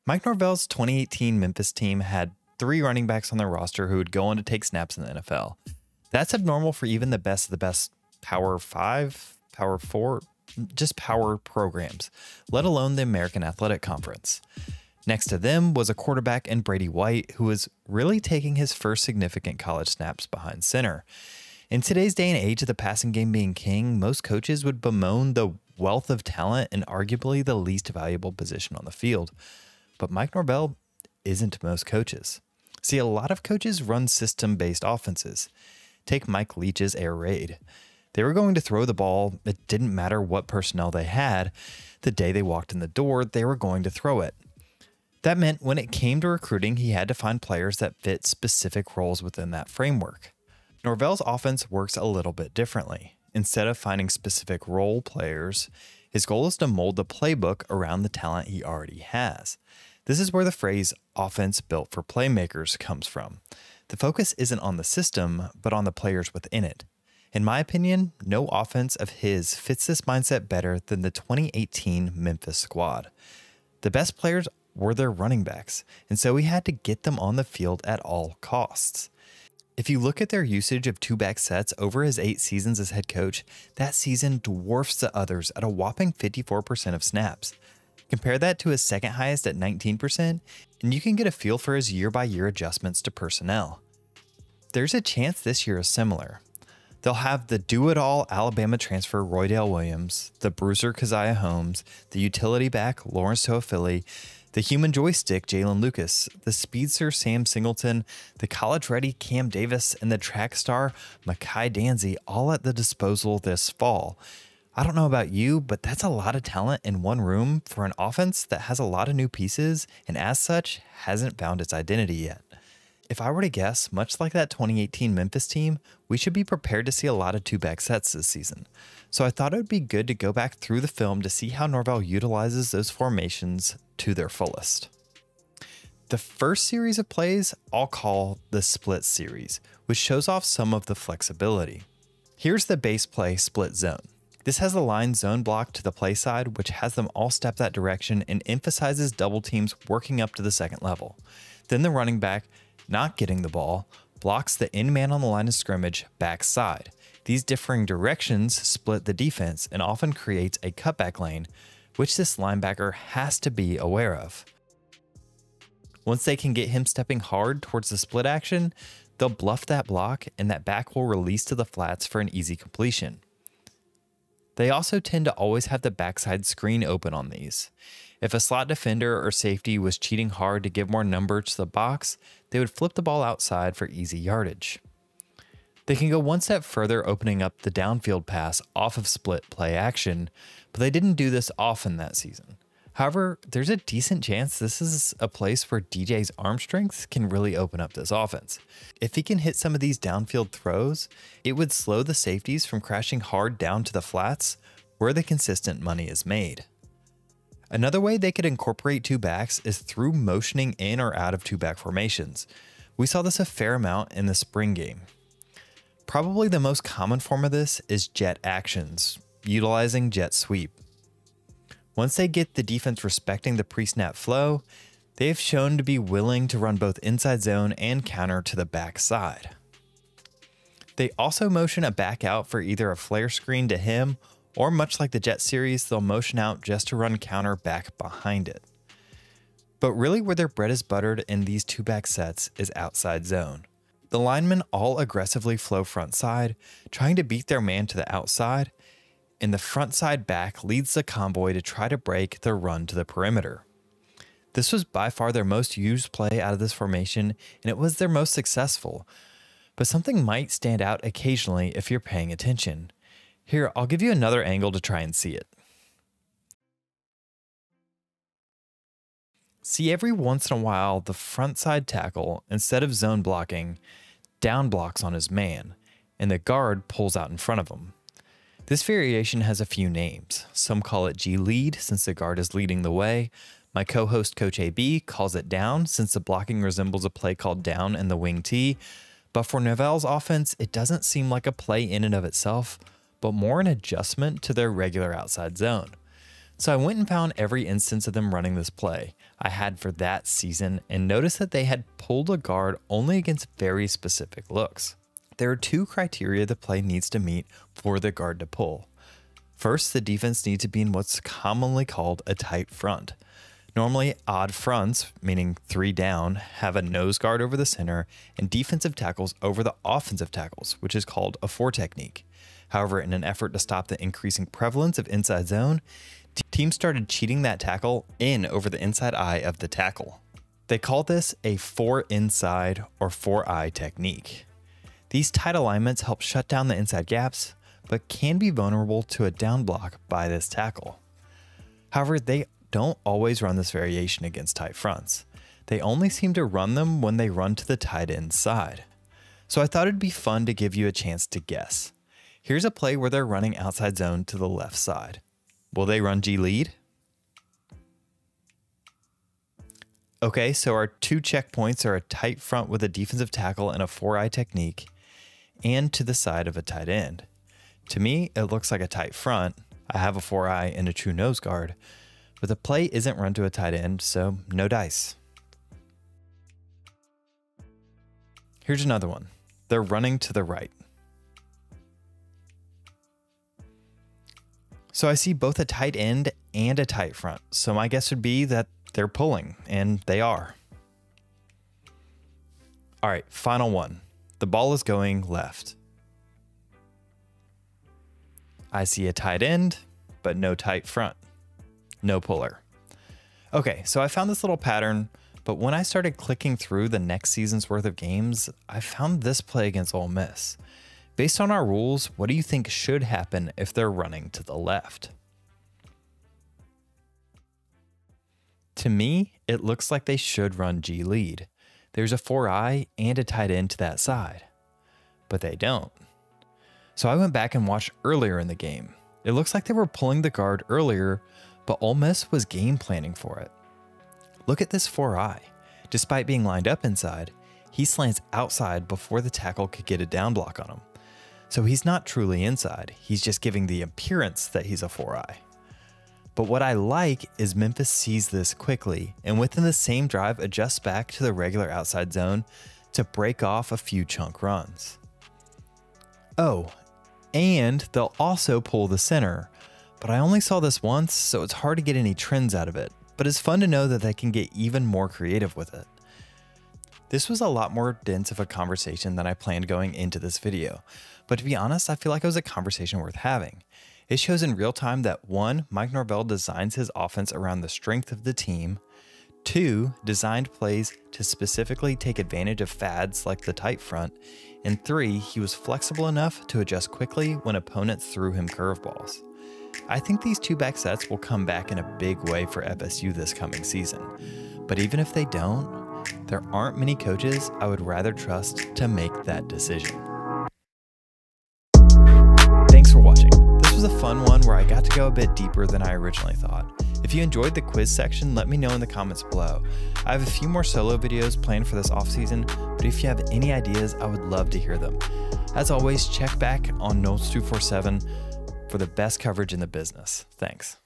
Mike Norvell's 2018 Memphis team had 3 running backs on their roster who would go on to take snaps in the NFL. That's abnormal for even the best of the best Power 5, Power 4, just power programs, let alone the American Athletic Conference. Next to them was a quarterback in Brady White, who was really taking his first significant college snaps behind center. In today's day and age of the passing game being king, most coaches would bemoan the wealth of talent and arguably the least valuable position on the field. But Mike Norvell isn't most coaches. See, a lot of coaches run system-based offenses. Take Mike Leach's air raid. They were going to throw the ball. It didn't matter what personnel they had. The day they walked in the door, they were going to throw it. That meant when it came to recruiting, he had to find players that fit specific roles within that framework. Norvell's offense works a little bit differently. Instead of finding specific role players, his goal is to mold the playbook around the talent he already has. This is where the phrase offense built for playmakers comes from. The focus isn't on the system, but on the players within it. In my opinion, no offense of his fits this mindset better than the 2018 Memphis squad. The best players were their running backs, and so he had to get them on the field at all costs. If you look at their usage of 2-back sets over his 8 seasons as head coach, that season dwarfs the others at a whopping 54% of snaps. Compare that to his second highest at 19%, and you can get a feel for his year-by-year adjustments to personnel. There's a chance this year is similar. They'll have the do-it-all Alabama transfer Roydale Williams, the bruiser Keziah Holmes, the utility back Lawrence Toafili, the human joystick Jalen Lucas, the speedster Sam Singleton, the college-ready Cam Davis, and the track star Mekhi Danzy all at the disposal this fall. I don't know about you, but that's a lot of talent in one room for an offense that has a lot of new pieces and as such hasn't found its identity yet. If I were to guess, much like that 2018 Memphis team, we should be prepared to see a lot of 2-back sets this season. So I thought it would be good to go back through the film to see how Norvell utilizes those formations to their fullest. The first series of plays I'll call the split series, which shows off some of the flexibility. Here's the base play split zone. This has the line zone block to the play side, which has them all step that direction and emphasizes double teams working up to the second level. Then the running back, not getting the ball, blocks the end man on the line of scrimmage backside. These differing directions split the defense and often creates a cutback lane, which this linebacker has to be aware of. Once they can get him stepping hard towards the split action, they'll bluff that block and that back will release to the flats for an easy completion. They also tend to always have the backside screen open on these. If a slot defender or safety was cheating hard to give more number to the box, they would flip the ball outside for easy yardage. They can go one step further, opening up the downfield pass off of split play action, but they didn't do this often that season. However, there's a decent chance this is a place where DJ's arm strength can really open up this offense. If he can hit some of these downfield throws, it would slow the safeties from crashing hard down to the flats where the consistent money is made. Another way they could incorporate 2-backs is through motioning in or out of 2-back formations. We saw this a fair amount in the spring game. Probably the most common form of this is jet actions, utilizing jet sweep. Once they get the defense respecting the pre-snap flow, they've shown to be willing to run both inside zone and counter to the backside. They also motion a back out for either a flare screen to him, or much like the jet series, they'll motion out just to run counter back behind it. But really where their bread is buttered in these 2-back sets is outside zone. The linemen all aggressively flow front side, trying to beat their man to the outside, and the front side back leads the convoy to try to break their run to the perimeter. This was by far their most used play out of this formation, and it was their most successful. But something might stand out occasionally if you're paying attention. Here, I'll give you another angle to try and see it. See, every once in a while, the front side tackle, instead of zone blocking, down blocks on his man, and the guard pulls out in front of him. This variation has a few names. Some call it G-lead since the guard is leading the way. My co-host Coach AB calls it down since the blocking resembles a play called down in the wing T. But for Norvell's offense, it doesn't seem like a play in and of itself, but more an adjustment to their regular outside zone. So I went and found every instance of them running this play I had for that season and noticed that they had pulled a guard only against very specific looks. There are two criteria the play needs to meet for the guard to pull. First, the defense needs to be in what's commonly called a tight front. Normally, odd fronts, meaning 3 down, have a nose guard over the center and defensive tackles over the offensive tackles, which is called a 4 technique. However, in an effort to stop the increasing prevalence of inside zone, teams started cheating that tackle in over the inside eye of the tackle. They call this a 4 inside or 4 eye technique. These tight alignments help shut down the inside gaps, but can be vulnerable to a down block by this tackle. However, they don't always run this variation against tight fronts. They only seem to run them when they run to the tight end side. So I thought it'd be fun to give you a chance to guess. Here's a play where they're running outside zone to the left side. Will they run G lead? Okay, so our 2 checkpoints are a tight front with a defensive tackle and a 4-eye technique, and to the side of a tight end. To me, it looks like a tight front. I have a 4-eye and a true nose guard, but the play isn't run to a tight end, so no dice. Here's another one. They're running to the right. So I see both a tight end and a tight front, so my guess would be that they're pulling, and they are. All right, final one. The ball is going left. I see a tight end, but no tight front. No puller. Okay, so I found this little pattern, but when I started clicking through the next season's worth of games, I found this play against Ole Miss. Based on our rules, what do you think should happen if they're running to the left? To me, it looks like they should run G lead. There's a 4-eye and a tight end to that side, but they don't. So I went back and watched earlier in the game. It looks like they were pulling the guard earlier, but Ole Miss was game planning for it. Look at this 4-eye. Despite being lined up inside, he slants outside before the tackle could get a down block on him. So he's not truly inside, he's just giving the appearance that he's a 4-eye. But what I like is Memphis sees this quickly and within the same drive adjusts back to the regular outside zone to break off a few chunk runs. Oh, and they'll also pull the center, but I only saw this once, so it's hard to get any trends out of it, but it's fun to know that they can get even more creative with it. This was a lot more dense of a conversation than I planned going into this video, but to be honest, I feel like it was a conversation worth having. It shows in real time that 1, Mike Norvell designs his offense around the strength of the team, 2, designed plays to specifically take advantage of fads like the tight front, and 3, he was flexible enough to adjust quickly when opponents threw him curveballs. I think these 2 back sets will come back in a big way for FSU this coming season, but even if they don't, there aren't many coaches I would rather trust to make that decision. Thanks for watching. This was a fun one where I got to go a bit deeper than I originally thought. If you enjoyed the quiz section, let me know in the comments below. I have a few more solo videos planned for this offseason, but if you have any ideas, I would love to hear them. As always, check back on Noles 247 for the best coverage in the business. Thanks.